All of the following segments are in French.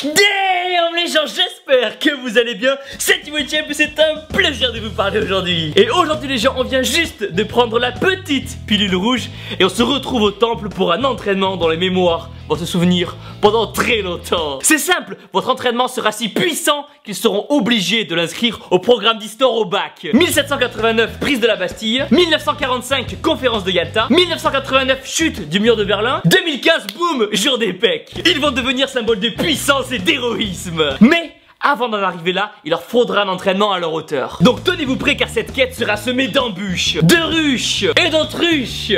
Damn les gens, j'espère que vous allez bien. C'est Timothée, c'est un plaisir de vous parler aujourd'hui. Et aujourd'hui les gens, on vient juste de prendre la petite pilule rouge et on se retrouve au temple pour un entraînement dont les mémoires vont se souvenir pendant très longtemps. C'est simple, votre entraînement sera si puissant qu'ils seront obligés de l'inscrire au programme d'histoire au bac. 1789, prise de la Bastille. 1945, conférence de Yalta. 1989, chute du mur de Berlin. 2015, boum, jour des pecs. Ils vont devenir symbole de puissance et d'héroïsme. Mais avant d'en arriver là, il leur faudra un entraînement à leur hauteur. Donc tenez-vous prêts car cette quête sera semée d'embûches, de ruches et d'autruches.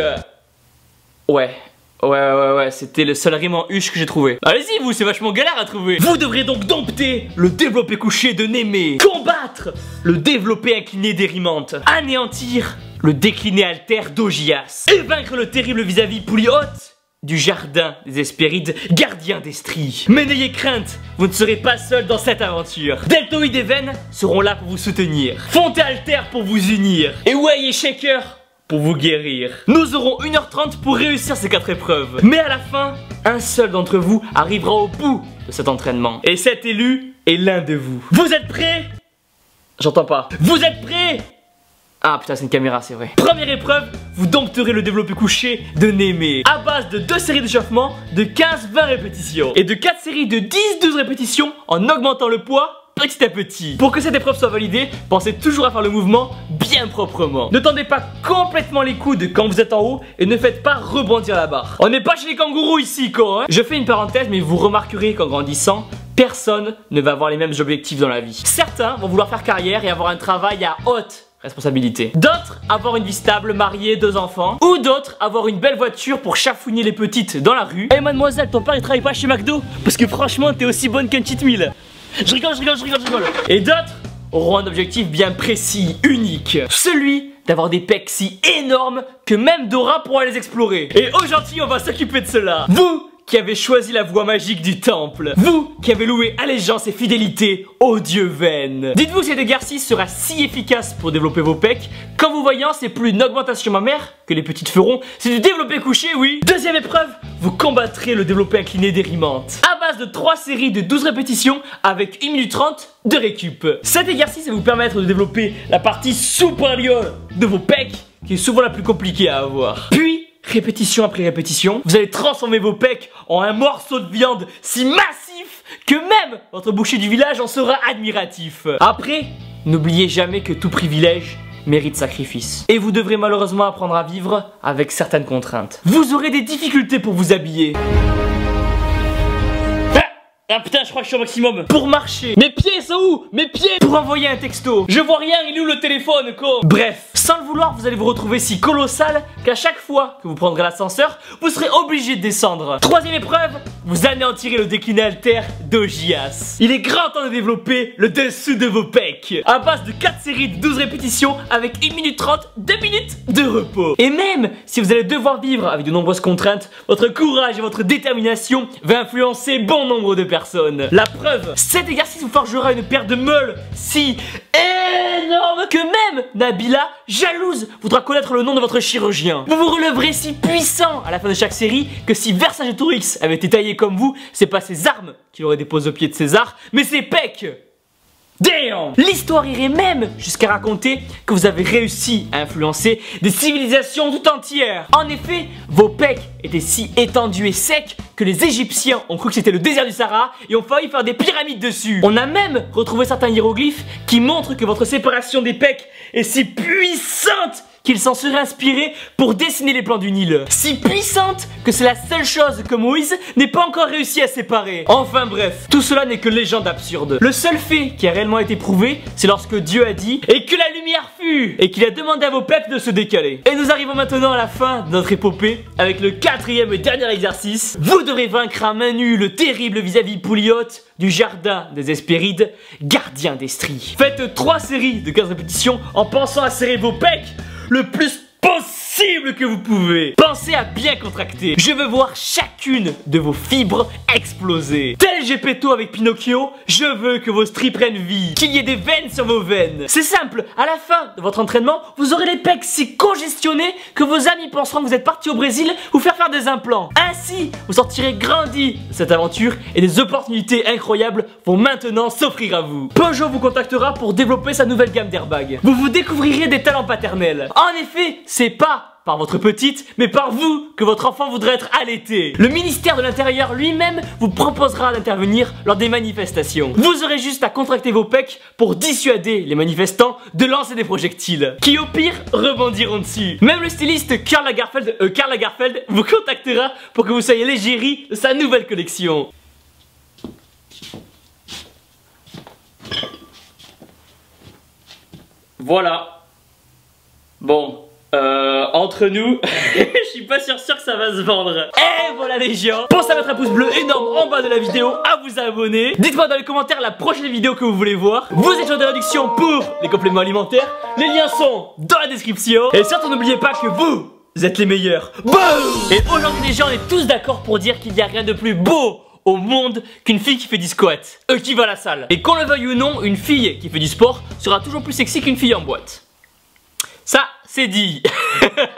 Ouais, c'était le seul rime en huche que j'ai trouvé. Allez-y vous, c'est vachement galère à trouver. Vous devrez donc dompter le développé couché de Némée, combattre le développé incliné d'Érimante, anéantir le décliné alter d'Augias et vaincre le terrible vis-à-vis Pouliote du jardin des Hespérides, gardien des stries. Mais n'ayez crainte, vous ne serez pas seul dans cette aventure. Deltoïde et Veine seront là pour vous soutenir, Fonte et Alter pour vous unir, et Way et Shaker pour vous guérir. Nous aurons 1h30 pour réussir ces 4 épreuves. Mais à la fin, un seul d'entre vous arrivera au bout de cet entraînement. Et cet élu est l'un de vous. Vous êtes prêts? J'entends pas. Vous êtes prêts? Ah putain, c'est une caméra, c'est vrai. Première épreuve, vous dompterez le développé couché de Némée à base de 2 séries d'échauffement de 15-20 répétitions et de 4 séries de 10-12 répétitions en augmentant le poids petit à petit. Pour que cette épreuve soit validée, pensez toujours à faire le mouvement bien proprement. Ne tendez pas complètement les coudes quand vous êtes en haut et ne faites pas rebondir la barre. On n'est pas chez les kangourous ici quoi hein. Je fais une parenthèse mais vous remarquerez qu'en grandissant, personne ne va avoir les mêmes objectifs dans la vie. Certains vont vouloir faire carrière et avoir un travail à haute responsabilité. D'autres avoir une vie stable, mariée, 2 enfants. Ou d'autres avoir une belle voiture pour chafouiner les petites dans la rue. Eh mademoiselle, ton père il travaille pas chez McDo? Parce que franchement t'es aussi bonne qu'un cheat meal. Je rigole. Et d'autres auront un objectif bien précis, unique. Celui d'avoir des pecs si énormes que même Dora pourra les explorer. Et aujourd'hui on va s'occuper de cela. Vous qui avez choisi la voie magique du temple. Vous qui avez loué allégeance et fidélité au dieu Veine. Dites-vous que cet exercice sera si efficace pour développer vos pecs qu'en vous voyant c'est plus une augmentation mammaire que les petites feront, c'est du développé couché oui. Deuxième épreuve, vous combattrez le développé incliné d'Érimante à base de 3 séries de 12 répétitions avec 1 minute 30 de récup. Cet exercice va vous permettre de développer la partie supérieure de vos pecs qui est souvent la plus compliquée à avoir. Puis répétition après répétition, vous allez transformer vos pecs en un morceau de viande si massif que même votre boucher du village en sera admiratif. Après, n'oubliez jamais que tout privilège mérite sacrifice. Et vous devrez malheureusement apprendre à vivre avec certaines contraintes. Vous aurez des difficultés pour vous habiller. Ah putain, je crois que je suis au maximum. Pour marcher. Mes pieds sont où? Mes pieds. Pour envoyer un texto. Je vois rien, il est où le téléphone quoi? Bref, sans le vouloir, vous allez vous retrouver si colossal qu'à chaque fois que vous prendrez l'ascenseur, vous serez obligé de descendre. Troisième épreuve, vous anéantirez le décliné alter d'Augias. Il est grand temps de développer le dessous de vos pecs à base de 4 séries de 12 répétitions avec 1 minute 30, 2 minutes de repos. Et même si vous allez devoir vivre avec de nombreuses contraintes, votre courage et votre détermination va influencer bon nombre de personnes. La preuve, cet exercice vous forgera une paire de meules si énorme que même Nabila, jalouse, voudra connaître le nom de votre chirurgien. Vous vous releverez si puissant à la fin de chaque série que si Vercingétorix avait été taillé comme vous, c'est pas ses armes qu'il aurait déposées au pied de César, mais ses pecs. Damn! L'histoire irait même jusqu'à raconter que vous avez réussi à influencer des civilisations tout entières. En effet, vos pecs étaient si étendus et secs que les Égyptiens ont cru que c'était le désert du Sahara et ont failli faire des pyramides dessus. On a même retrouvé certains hiéroglyphes qui montrent que votre séparation des pecs est si puissante qu'il s'en serait inspiré pour dessiner les plans du Nil. Si puissante que c'est la seule chose que Moïse n'ait pas encore réussi à séparer. Enfin bref, tout cela n'est que légende absurde. Le seul fait qui a réellement été prouvé, c'est lorsque Dieu a dit « Et que la lumière fut !» et qu'il a demandé à vos pecs de se décaler. Et nous arrivons maintenant à la fin de notre épopée avec le 4e et dernier exercice. Vous devrez vaincre à main nue le terrible vis-à-vis Pouliote du jardin des Hespérides, gardien des stries. Faites 3 séries de 15 répétitions en pensant à serrer vos pecs le plus possible. possible que vous pouvez. Pensez à bien contracter. Je veux voir chacune de vos fibres exploser. Tel Geppetto avec Pinocchio, je veux que vos stries prennent vie, qu'il y ait des veines sur vos veines. C'est simple, à la fin de votre entraînement, vous aurez les pecs si congestionnés que vos amis penseront que vous êtes parti au Brésil vous faire des implants. Ainsi, vous sortirez grandi de cette aventure et des opportunités incroyables vont maintenant s'offrir à vous. Peugeot vous contactera pour développer sa nouvelle gamme d'airbags. Vous découvrirez des talents paternels. En effet, c'est pas par votre petite, mais par vous que votre enfant voudrait être allaité. Le ministère de l'Intérieur lui-même vous proposera d'intervenir lors des manifestations. Vous aurez juste à contracter vos pecs pour dissuader les manifestants de lancer des projectiles, qui au pire rebondiront dessus. Même le styliste Karl Lagerfeld vous contactera pour que vous soyez l'égérie de sa nouvelle collection. Voilà. Bon. Entre nous, je suis pas sûr que ça va se vendre. Et voilà les gens, pensez à mettre un pouce bleu énorme en bas de la vidéo, à vous abonner. Dites-moi dans les commentaires la prochaine vidéo que vous voulez voir. Vous êtes sur des réductions pour les compléments alimentaires. Les liens sont dans la description. Et surtout n'oubliez pas que vous êtes les meilleurs. Boum. Et aujourd'hui les gens, on est tous d'accord pour dire qu'il n'y a rien de plus beau au monde qu'une fille qui fait du squat, qui va à la salle. Et qu'on le veuille ou non, une fille qui fait du sport sera toujours plus sexy qu'une fille en boîte. Ça, c'est dit.